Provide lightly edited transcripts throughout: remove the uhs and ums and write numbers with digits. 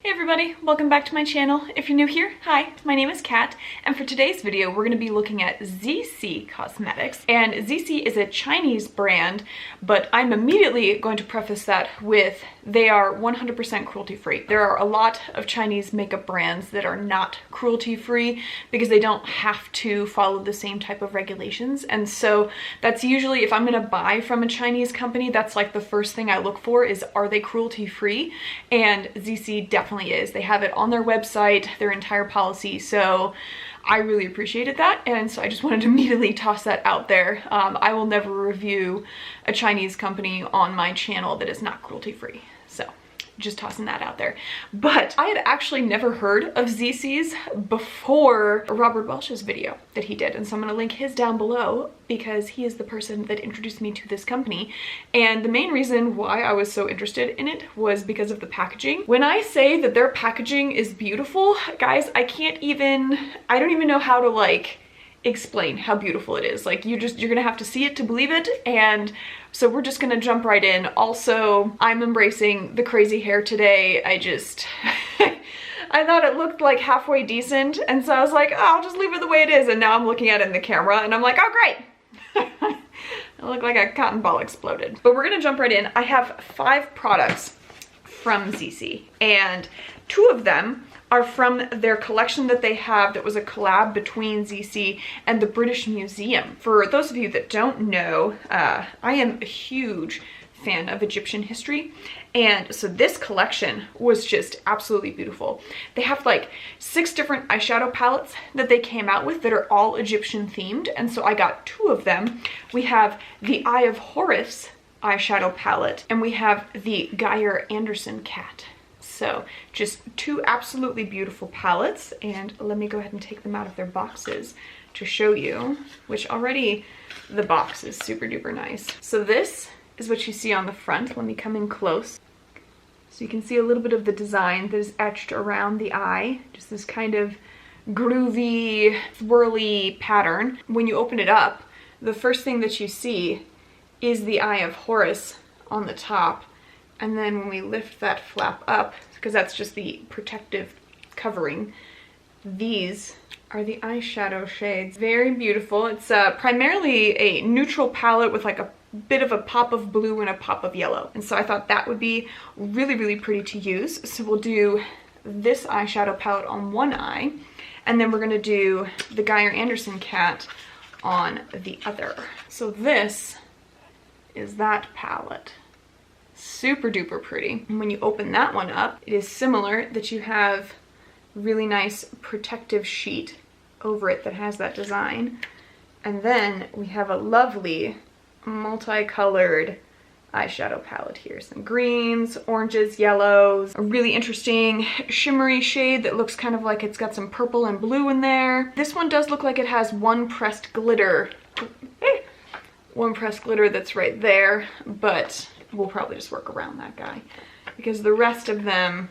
Hey everybody, welcome back to my channel. If you're new here, hi, my name is Kat, and for today's video we're going to be looking at Zeeasea Cosmetics. And Zeesea is a Chinese brand, but I'm immediately going to preface that with they are 100% cruelty-free. There are a lot of Chinese makeup brands that are not cruelty-free because they don't have to follow the same type of regulations, and so that's usually, if I'm going to buy from a Chinese company, that's like the first thing I look for is, are they cruelty-free? And Zeesea definitely is. They have it on their website, their entire policy, so I really appreciated that, and so I just wanted to immediately toss that out there. I will never review a Chinese company on my channel that is not cruelty-free, so just tossing that out there. But I had actually never heard of Zeesea's before Robert Welsh's video that he did, and so I'm going to link his down below because he is the person that introduced me to this company. And the main reason why I was so interested in it was because of the packaging. When I say that their packaging is beautiful, guys, I don't even know how to like explain how beautiful it is. Like you're gonna have to see it to believe it, and so we're just gonna jump right in. Also, I'm embracing the crazy hair today. I thought it looked like halfway decent, and so I was like, oh, I'll just leave it the way it is, and now I'm looking at it in the camera and I'm like, oh great. I look like a cotton ball exploded. But we're gonna jump right in. I have 5 products from Zeesea, and 2 of them are from their collection that they have that was a collab between Zeesea and the British Museum. For those of you that don't know, I am a huge fan of Egyptian history, and so this collection was just absolutely beautiful. They have like 6 different eyeshadow palettes that they came out with that are all Egyptian themed, and so I got 2 of them. We have the Eye of Horus eyeshadow palette, and we have the Geyer Anderson cat. So just 2 absolutely beautiful palettes, and let me go ahead and take them out of their boxes to show you, which already the box is super duper nice. So this is what you see on the front. Let me come in close. So you can see a little bit of the design that is etched around the eye, just this kind of groovy, swirly pattern. When you open it up, the first thing that you see is the Eye of Horus on the top. And then when we lift that flap up, because that's just the protective covering, these are the eyeshadow shades. Very beautiful. It's primarily a neutral palette with like a bit of a pop of blue and a pop of yellow. And so I thought that would be really, really pretty to use. So we'll do this eyeshadow palette on one eye, and then we're gonna do the Geyer Anderson cat on the other. So this is that palette. Super duper pretty. And when you open that one up, it is similar that you have really nice protective sheet over it that has that design. And then we have a lovely multicolored eyeshadow palette here. Some greens, oranges, yellows, a really interesting shimmery shade that looks kind of like it's got some purple and blue in there. This one does look like it has one pressed glitter. One pressed glitter that's right there, but we'll probably just work around that guy because the rest of them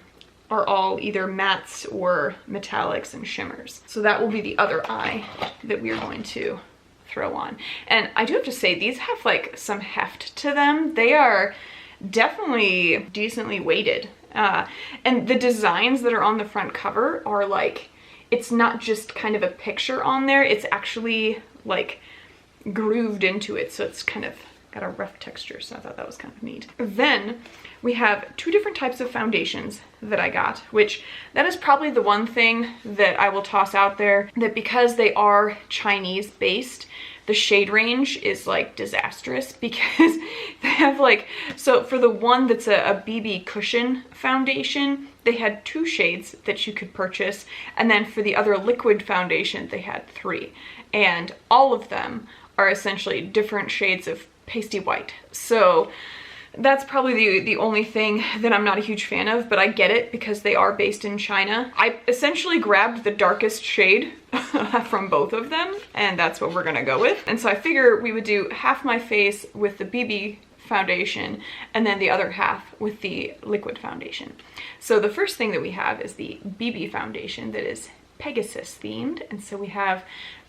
are all either mattes or metallics and shimmers. So that will be the other eye that we're going to throw on. And I do have to say, these have like some heft to them. They are definitely decently weighted. And the designs that are on the front cover are like, it's not just kind of a picture on there, it's actually like grooved into it, so it's kind of got a rough texture, so I thought that was kind of neat. Then we have 2 different types of foundations that I got, which that is probably the one thing that I will toss out there, that because they are Chinese based, the shade range is like disastrous because they have like, so for the one that's a BB cushion foundation, they had 2 shades that you could purchase, and then for the other liquid foundation they had 3, and all of them are essentially different shades of pasty white. So that's probably the only thing that I'm not a huge fan of, but I get it because they are based in China. I essentially grabbed the darkest shade from both of them, and that's what we're gonna go with. And so I figure we would do half my face with the BB foundation and then the other half with the liquid foundation. So the first thing that we have is the BB foundation that is Pegasus themed, and so we have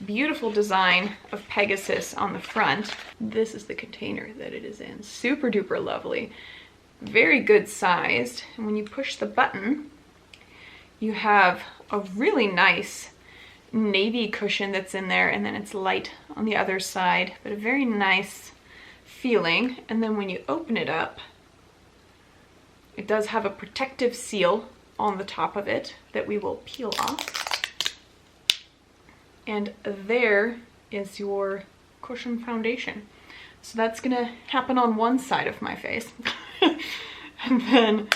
beautiful design of Pegasus on the front. This is the container that it is in. Super duper lovely, very good sized, and when you push the button, You have a really nice navy cushion that's in there, and then it's light on the other side, but a very nice feeling. And then when you open it up, it does have a protective seal on the top of it that we will peel off. And there is your cushion foundation. So that's gonna happen on one side of my face. And then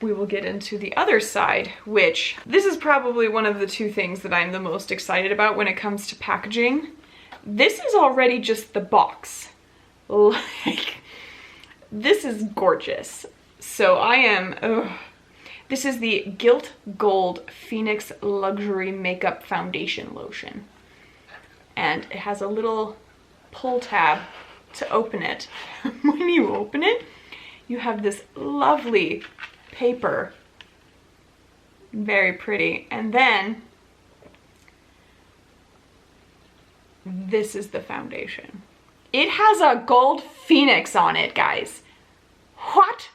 we will get into the other side, which this is probably one of the two things that I'm the most excited about when it comes to packaging. This is already just the box. Like, this is gorgeous. So I am, this is the Gilt Gold Phoenix Luxury Makeup Foundation Lotion. And it has a little pull tab to open it. When you open it, you have this lovely paper, very pretty, and then this is the foundation. It has a gold phoenix on it, guys. What?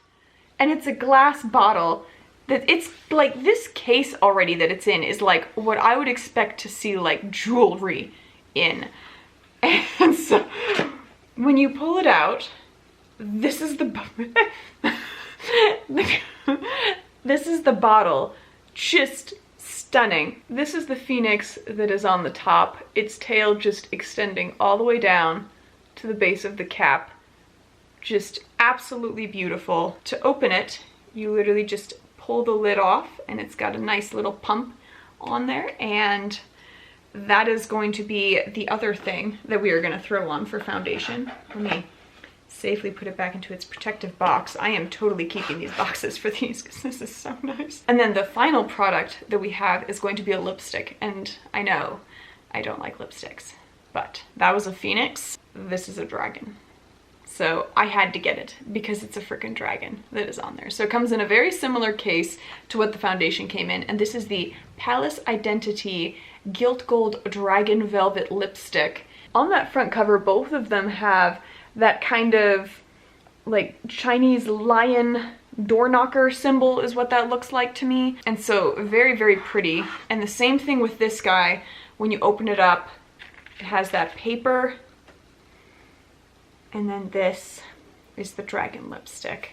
And it's a glass bottle. That it's like, this case already that it's in is like what I would expect to see like jewelry in. And so when you pull it out, this is the this is the bottle. Just stunning. This is the phoenix that is on the top. Its tail just extending all the way down to the base of the cap. Just absolutely beautiful. To open it, you literally just pull the lid off, and it's got a nice little pump on there, and that is going to be the other thing that we are going to throw on for foundation. Let me safely put it back into its protective box. I am totally keeping these boxes for these because this is so nice. And then the final product that we have is going to be a lipstick, and I know I don't like lipsticks, but that was a phoenix. This is a dragon. So I had to get it because it's a freaking dragon that is on there. So it comes in a very similar case to what the foundation came in. And this is the Palace Identity Gilt Gold Dragon Velvet Lipstick. On that front cover, both of them have that kind of like Chinese lion door knocker symbol is what that looks like to me. And so very, very pretty. And the same thing with this guy. When you open it up, it has that paper. And then this is the dragon lipstick.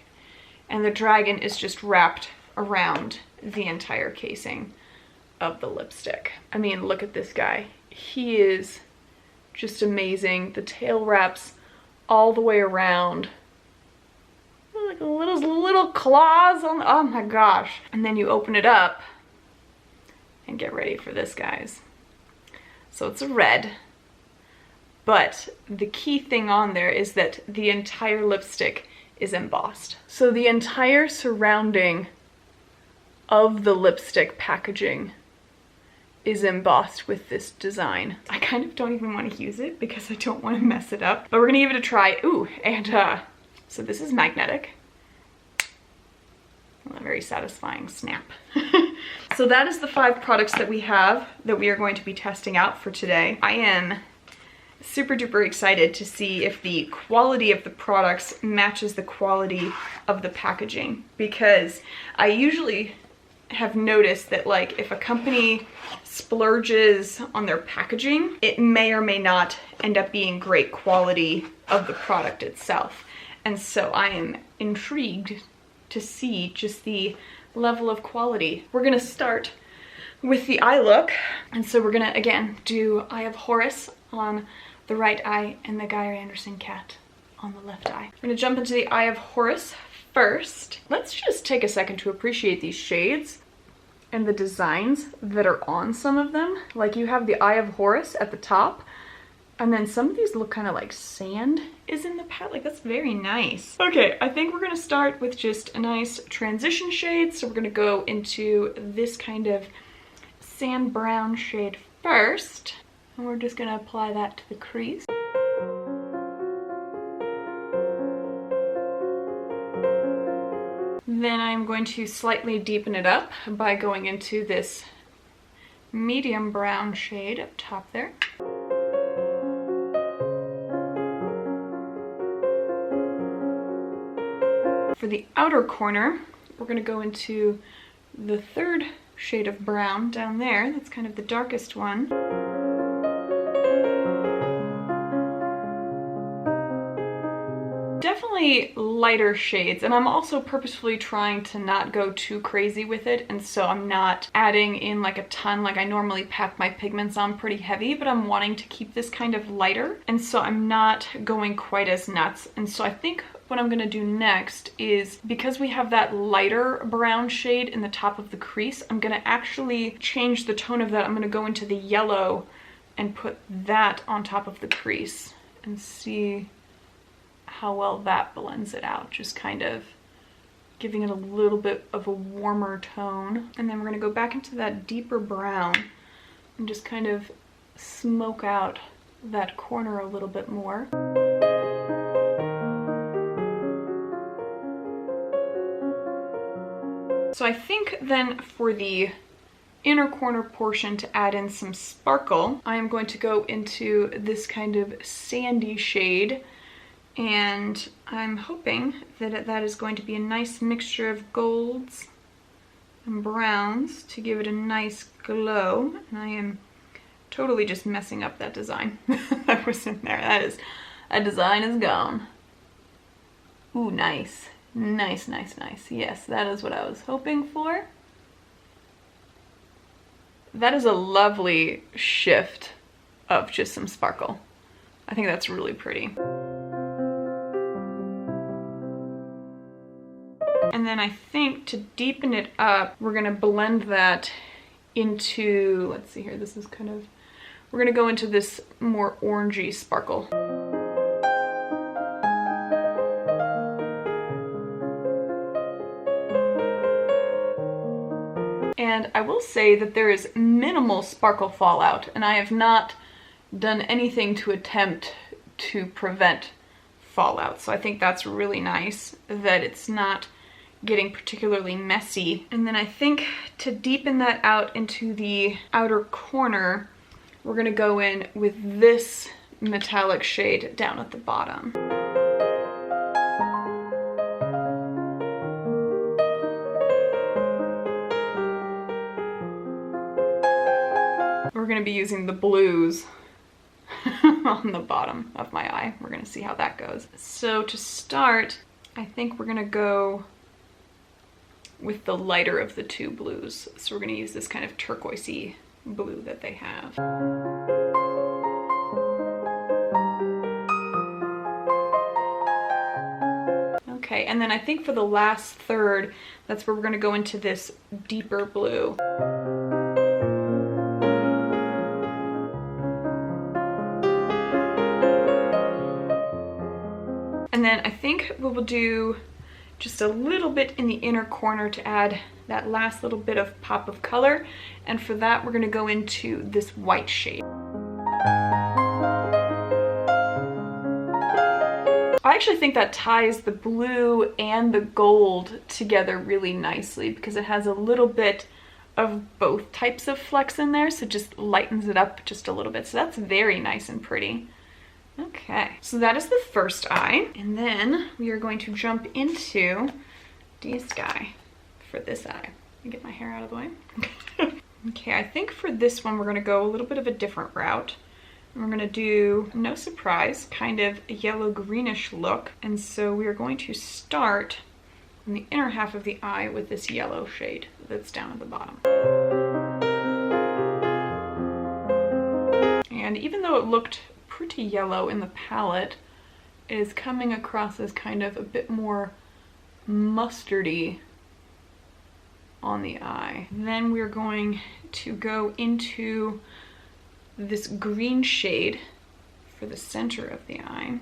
And the dragon is just wrapped around the entire casing of the lipstick. I mean, look at this guy. He is just amazing. The tail wraps all the way around. Like little claws on, oh my gosh. And then you open it up and get ready for this, guys. So it's a red. But the key thing on there is that the entire lipstick is embossed. So the entire surrounding of the lipstick packaging is embossed with this design. I kind of don't even want to use it because I don't want to mess it up, but we're gonna give it a try. Ooh, and so this is magnetic. A very satisfying snap. So that is the 5 products that we have that we are going to be testing out for today. I am super duper excited to see if the quality of the products matches the quality of the packaging, because I usually have noticed that like if a company splurges on their packaging, it may or may not end up being great quality of the product itself. And so I am intrigued to see just the level of quality. We're gonna start with the eye look. And so we're gonna, again, do Eye of Horus on the right eye and the Geyer Anderson cat on the left eye. We're gonna jump into the Eye of Horus first. Let's just take a second to appreciate these shades and the designs that are on some of them. Like you have the Eye of Horus at the top, and then some of these look kind of like sand is in the palette. Like that's very nice. Okay, I think we're gonna start with just a nice transition shade. So we're gonna go into this kind of sand brown shade first. And we're just gonna apply that to the crease. Then I'm going to slightly deepen it up by going into this medium brown shade up top there. For the outer corner, we're gonna go into the third shade of brown down there. That's kind of the darkest one. Definitely lighter shades, and I'm also purposefully trying to not go too crazy with it, and so I'm not adding in like a ton. Like I normally pack my pigments on pretty heavy, but I'm wanting to keep this kind of lighter, and so I'm not going quite as nuts. And so I think what I'm gonna do next is, because we have that lighter brown shade in the top of the crease, I'm gonna actually change the tone of that. I'm gonna go into the yellow and put that on top of the crease and see how well that blends it out, just kind of giving it a little bit of a warmer tone. And then we're going to go back into that deeper brown and just kind of smoke out that corner a little bit more. So I think then for the inner corner portion, to add in some sparkle, I am going to go into this kind of sandy shade. And I'm hoping that that is going to be a nice mixture of golds and browns to give it a nice glow. And I am totally just messing up that design that was in there. That design is gone. Ooh, nice. Nice, nice, nice. Yes, that is what I was hoping for. That is a lovely shift of just some sparkle. I think that's really pretty. And then I think to deepen it up, we're gonna blend that into, let's see here, this is kind of, we're gonna go into this more orangey sparkle. And I will say that there is minimal sparkle fallout, and I have not done anything to attempt to prevent fallout. So I think that's really nice that it's not getting particularly messy. And then I think to deepen that out into the outer corner, we're gonna go in with this metallic shade down at the bottom. We're gonna be using the blues on the bottom of my eye. We're gonna see how that goes. So to start, I think we're gonna go with the lighter of the two blues. So we're gonna use this kind of turquoisey blue that they have. Okay, and then I think for the last third, that's where we're gonna go into this deeper blue. And then I think we will do just a little bit in the inner corner to add that last little bit of pop of color. And for that, we're gonna go into this white shade. I actually think that ties the blue and the gold together really nicely because it has a little bit of both types of flecks in there, so just lightens it up just a little bit. So that's very nice and pretty. Okay, so that is the first eye, and then we are going to jump into Zeesea for this eye. Let me get my hair out of the way. Okay, I think for this one we're going to go a little bit of a different route. We're going to do, no surprise, kind of a yellow greenish look, and so we are going to start in the inner half of the eye with this yellow shade that's down at the bottom. And even though it looked pretty yellow in the palette, it is coming across as kind of a bit more mustardy on the eye. Then we're going to go into this green shade for the center of the eye.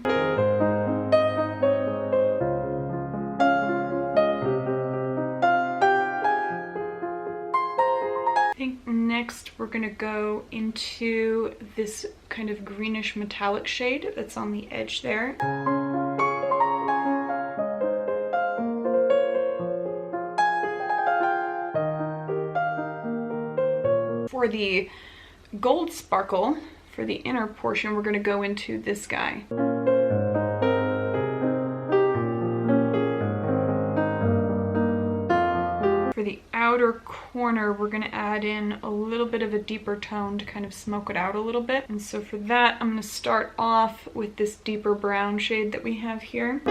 I think next we're gonna go into this kind of greenish metallic shade that's on the edge there. For the gold sparkle, for the inner portion, we're gonna go into this guy. For the outer outer corner, we're gonna add in a little bit of a deeper tone to kind of smoke it out a little bit. And so for that, I'm gonna start off with this deeper brown shade that we have here.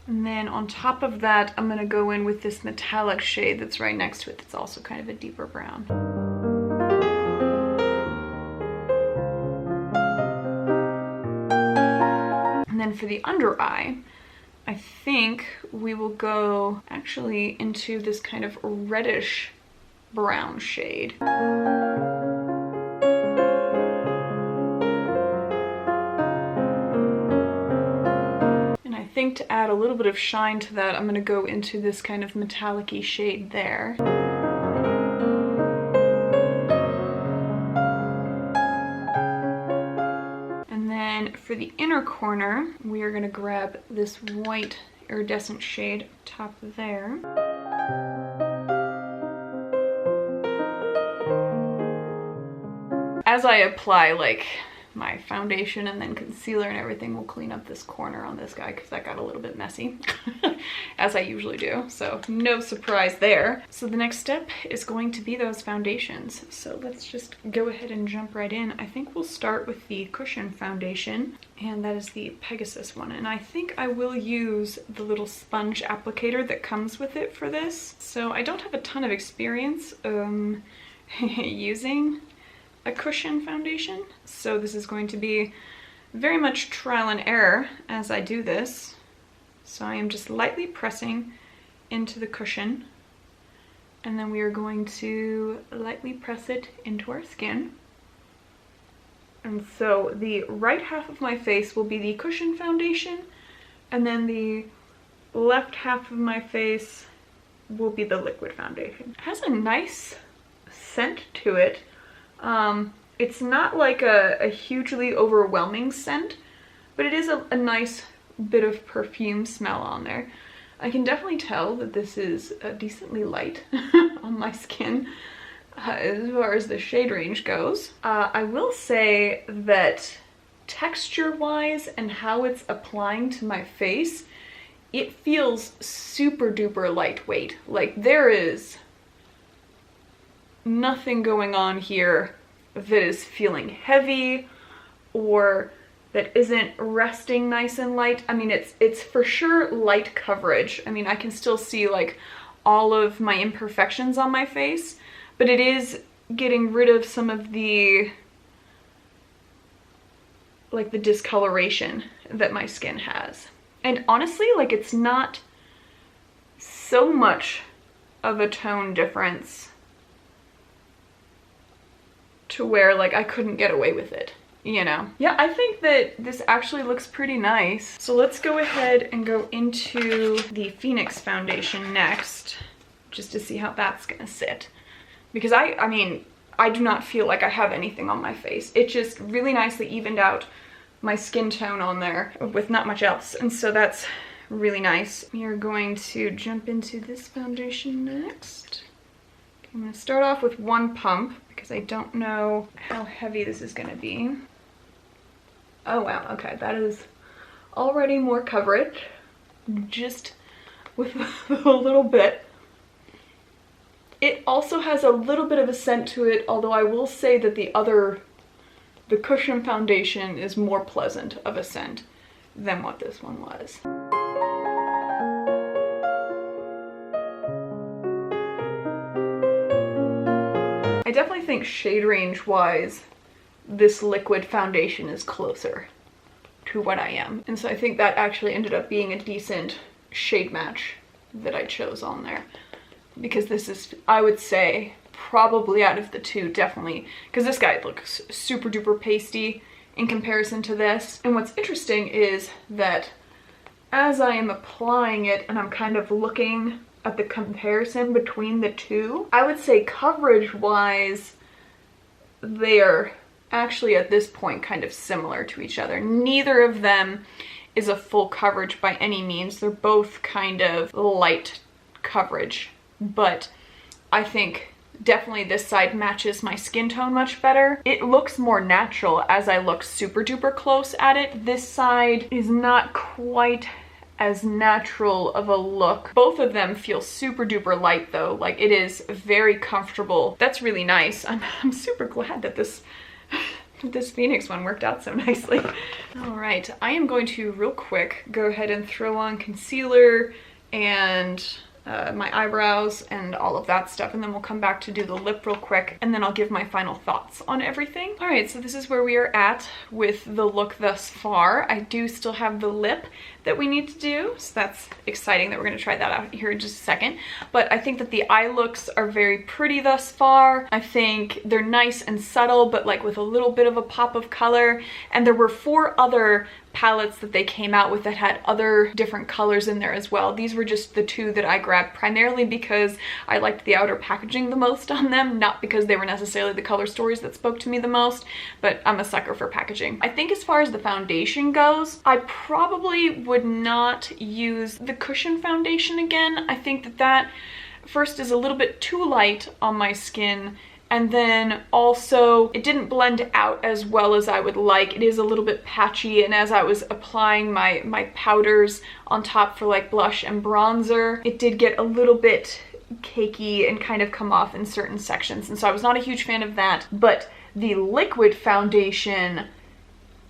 And then on top of that, I'm gonna go in with this metallic shade that's right next to it that's also kind of a deeper brown. And then for the under eye, I think we will go actually into this kind of reddish brown shade. And I think to add a little bit of shine to that, I'm gonna go into this kind of metallic-y shade there. For the inner corner, we are going to grab this white iridescent shade top there. As I apply like my foundation and then concealer and everything, we'll clean up this corner on this guy because that got a little bit messy, as I usually do, so no surprise there. So the next step is going to be those foundations. So let's just go ahead and jump right in. I think we'll start with the cushion foundation, and that is the Pegasus one. And I think I will use the little sponge applicator that comes with it for this. So I don't have a ton of experience using a cushion foundation, so this is going to be very much trial and error as I do this. So I am just lightly pressing into the cushion, and then we are going to lightly press it into our skin. And so the right half of my face will be the cushion foundation, and then the left half of my face will be the liquid foundation. It has a nice scent to it. It's not like a hugely overwhelming scent, but it is a nice bit of perfume smell on there. I can definitely tell that this is decently light on my skin as far as the shade range goes. I will say that texture-wise and how it's applying to my face, it feels super duper lightweight. Like there is nothing going on here that is feeling heavy or that isn't resting nice and light. I mean, it's for sure light coverage. I mean, I can still see like all of my imperfections on my face, but it is getting rid of some of the like the discoloration that my skin has. And honestly, like it's not so much of a tone difference to where like I couldn't get away with it, you know? Yeah, I think that this actually looks pretty nice. So let's go ahead and go into the Phoenix foundation next, just to see how that's gonna sit. Because I mean, I do not feel like I have anything on my face. It just really nicely evened out my skin tone on there with not much else. And so that's really nice. We are going to jump into this foundation next. I'm gonna start off with one pump because I don't know how heavy this is gonna be. Oh wow, okay, that is already more coverage, just with a little bit. It also has a little bit of a scent to it, although I will say that the cushion foundation is more pleasant of a scent than what this one was. I definitely think shade range wise, this liquid foundation is closer to what I am. And so I think that actually ended up being a decent shade match that I chose on there. Because this is, I would say, probably out of the two, definitely. Because this guy looks super duper pasty in comparison to this. And what's interesting is that as I am applying it and I'm kind of looking at the comparison between the two, I would say coverage wise, they are actually at this point kind of similar to each other. Neither of them is a full coverage by any means. They're both kind of light coverage, but I think Definitely this side matches my skin tone much better. It looks more natural as I look super duper close at it. This side is not quite as natural of a look. Both of them feel super duper light though. Like, it is very comfortable. That's really nice. I'm super glad that this Phoenix one worked out so nicely. All right, I am going to real quick go ahead and throw on concealer and my eyebrows and all of that stuff, and then we'll come back to do the lip real quick, and then I'll give my final thoughts on everything. All right, so this is where we are at with the look thus far. I do still have the lip that we need to do, so that's exciting that we're going to try that out here in just a second. But I think that the eye looks are very pretty thus far. I think they're nice and subtle, but like with a little bit of a pop of color. And there were 4 other palettes that they came out with that had other different colors in there as well. These were just the 2 that I grabbed primarily because I liked the outer packaging the most on them, not because they were necessarily the color stories that spoke to me the most, but I'm a sucker for packaging. I think as far as the foundation goes, I probably would not use the Cushion foundation again. I think that first is a little bit too light on my skin, and then also it didn't blend out as well as I would like. It is a little bit patchy, and as I was applying my powders on top for like blush and bronzer, it did get a little bit cakey and kind of come off in certain sections, and so I was not a huge fan of that. But the liquid foundation,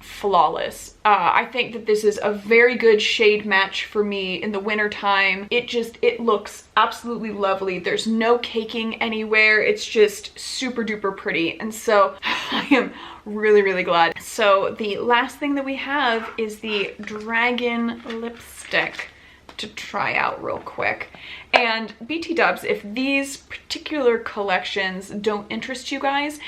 flawless. I think that this is a very good shade match for me in the winter time. It looks absolutely lovely. There's no caking anywhere. It's just super duper pretty, and so I am really, really glad. So the last thing that we have is the Dragon lipstick to try out real quick. And BT dubs, if these particular collections don't interest you guys,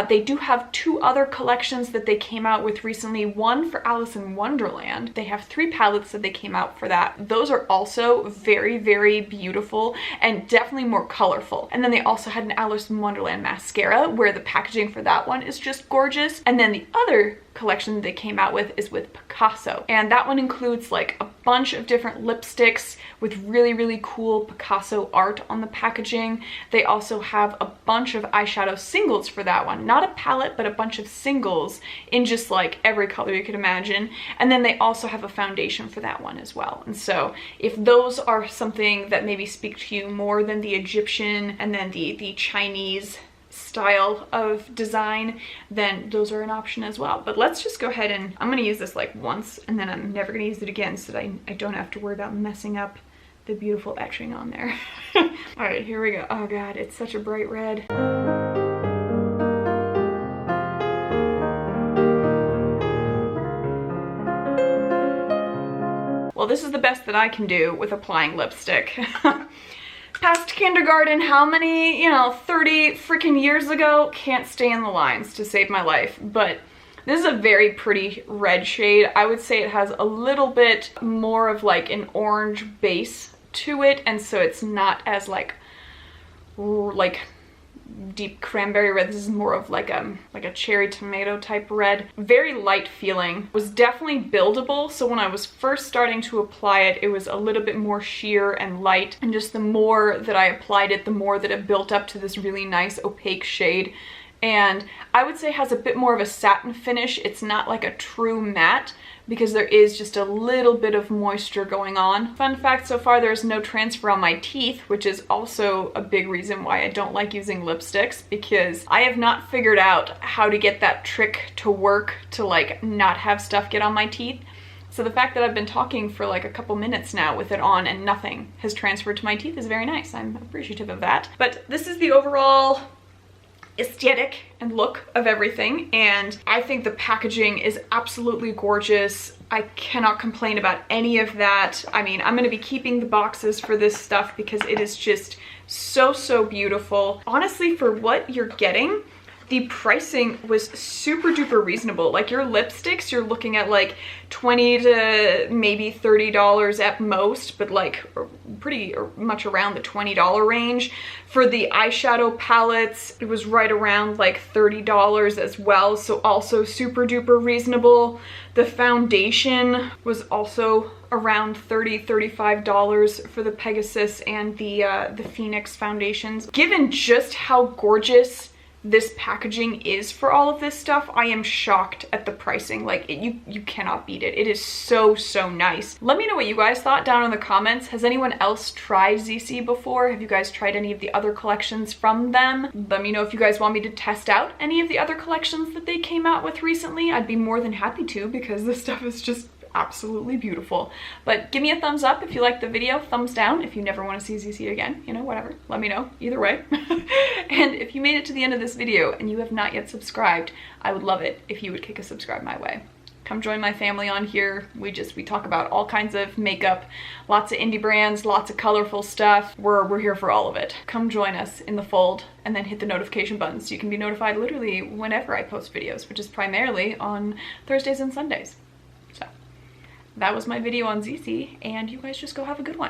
they do have 2 other collections that they came out with recently. One for Alice in Wonderland. They have 3 palettes that they came out for that. Those are also very, very beautiful and definitely more colorful. And then they also had an Alice in Wonderland mascara, where the packaging for that one is just gorgeous. And then the other collection they came out with is with Picasso, and that one includes like a bunch of different lipsticks with really, really cool Picasso art on the packaging. They also have a bunch of eyeshadow singles for that one, not a palette, but a bunch of singles in just like every color you could imagine. And then they also have a foundation for that one as well. And so if those are something that maybe speak to you more than the Egyptian and then the Chinese style of design, then those are an option as well. But let's just go ahead, and I'm going to use this like once, and then I'm never going to use it again, so that I don't have to worry about messing up the beautiful etching on there. All right, here we go. Oh god, it's such a bright red. Well, this is the best that I can do with applying lipstick. Past kindergarten, how many, 30 freaking years ago, can't stay in the lines to save my life. But this is a very pretty red shade. I would say it has a little bit more of like an orange base to it, and so it's not as like deep cranberry red. This is more of like a cherry tomato type red. Very light feeling. Was definitely buildable, so when I was first starting to apply it, it was a little bit more sheer and light, and just the more that I applied it, the more that it built up to this really nice opaque shade. And I would say has a bit more of a satin finish. It's not like a true matte, because there is just a little bit of moisture going on. Fun fact, so far there's no transfer on my teeth, which is also a big reason why I don't like using lipsticks, because I have not figured out how to get that trick to work to like not have stuff get on my teeth. So the fact that I've been talking for like a couple minutes now with it on and nothing has transferred to my teeth is very nice. I'm appreciative of that. But this is the overall aesthetic and look of everything, and I think the packaging is absolutely gorgeous. I cannot complain about any of that. I mean, I'm going to be keeping the boxes for this stuff because it is just so beautiful. Honestly, for what you're getting, the pricing was super duper reasonable. Like your lipsticks, you're looking at like $20 to maybe $30 at most, but like pretty much around the $20 range. For the eyeshadow palettes, it was right around like $30 as well, so also super duper reasonable. The foundation was also around $30, $35 for the Pegasus and the Phoenix foundations. Given just how gorgeous this packaging is for all of this stuff, I am shocked at the pricing. Like, you cannot beat it. It is so, so nice. Let me know what you guys thought down in the comments. Has anyone else tried Zeesea before? Have you guys tried any of the other collections from them? Let me know if you guys want me to test out any of the other collections that they came out with recently. I'd be more than happy to, because this stuff is just absolutely beautiful. But give me a thumbs up if you liked the video, thumbs down if you never want to see Zeesea again, you know, whatever, let me know, either way. And if you made it to the end of this video and you have not yet subscribed, I would love it if you would kick a subscribe my way. Come join my family on here. We talk about all kinds of makeup, lots of indie brands, lots of colorful stuff. We're here for all of it. Come join us in the fold, and then hit the notification button so you can be notified literally whenever I post videos, which is primarily on Thursdays and Sundays. So that was my video on Zeesea, and you guys just go have a good one.